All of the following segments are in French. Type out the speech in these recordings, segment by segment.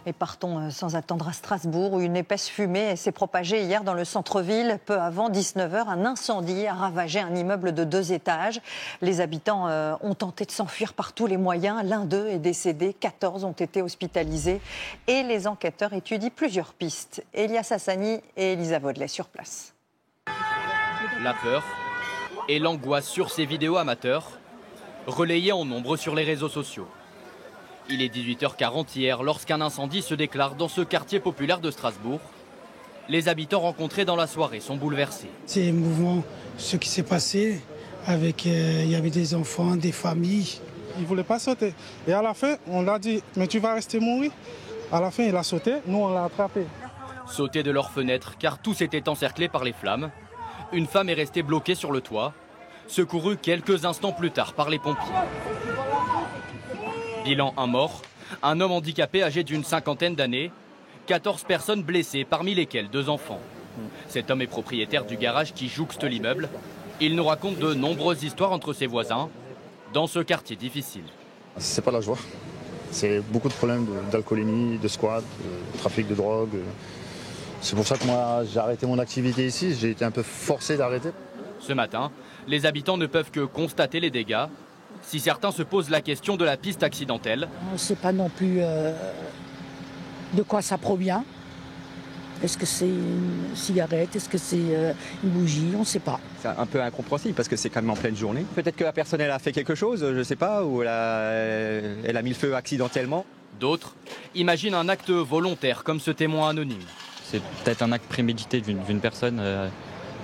Et partons sans attendre à Strasbourg, où une épaisse fumée s'est propagée hier dans le centre-ville. Peu avant 19h, un incendie a ravagé un immeuble de 2 étages. Les habitants ont tenté de s'enfuir par tous les moyens. L'un d'eux est décédé, 14 ont été hospitalisés. Et les enquêteurs étudient plusieurs pistes. Elias Hassani et Elisa Vaudelet sur place. La peur et l'angoisse sur ces vidéos amateurs, relayées en nombre sur les réseaux sociaux. Il est 18h40 hier lorsqu'un incendie se déclare dans ce quartier populaire de Strasbourg. Les habitants rencontrés dans la soirée sont bouleversés. C'est émouvant ce qui s'est passé. Il y avait des enfants, des familles. Il ne voulait pas sauter. Et à la fin, on l'a dit, mais tu vas rester mourir. À la fin, il a sauté, nous on l'a attrapé. Sautés de leurs fenêtres car tous étaient encerclés par les flammes. Une femme est restée bloquée sur le toit, secourue quelques instants plus tard par les pompiers. Bilan, un mort, un homme handicapé âgé d'une 50aine d'années, 14 personnes blessées, parmi lesquelles 2 enfants. Cet homme est propriétaire du garage qui jouxte l'immeuble. Il nous raconte de nombreuses histoires entre ses voisins dans ce quartier difficile. C'est pas la joie. C'est beaucoup de problèmes d'alcoolémie, de squat, de trafic de drogue. C'est pour ça que moi j'ai arrêté mon activité ici. J'ai été un peu forcé d'arrêter. Ce matin, les habitants ne peuvent que constater les dégâts. Si certains se posent la question de la piste accidentelle. On ne sait pas non plus de quoi ça provient. Est-ce que c'est une cigarette? Est-ce que c'est une bougie? On ne sait pas. C'est un peu incompréhensible parce que c'est quand même en pleine journée. Peut-être que la personne elle a fait quelque chose, je ne sais pas, ou elle a mis le feu accidentellement. D'autres imaginent un acte volontaire comme ce témoin anonyme. C'est peut-être un acte prémédité d'une personne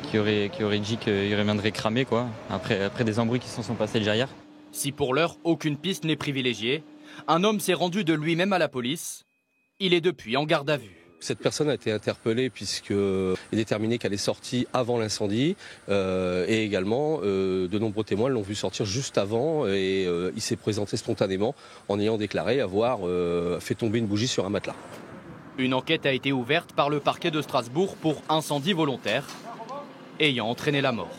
qui aurait dit qu'il reviendrait cramer quoi, après des embrouilles qui se sont passés déjà hier. Si pour l'heure, aucune piste n'est privilégiée, un homme s'est rendu de lui-même à la police. Il est depuis en garde à vue. Cette personne a été interpellée puisqu'il est déterminé qu'elle est sortie avant l'incendie et également de nombreux témoins l'ont vu sortir juste avant et il s'est présenté spontanément en ayant déclaré avoir fait tomber une bougie sur un matelas. Une enquête a été ouverte par le parquet de Strasbourg pour incendie volontaire ayant entraîné la mort.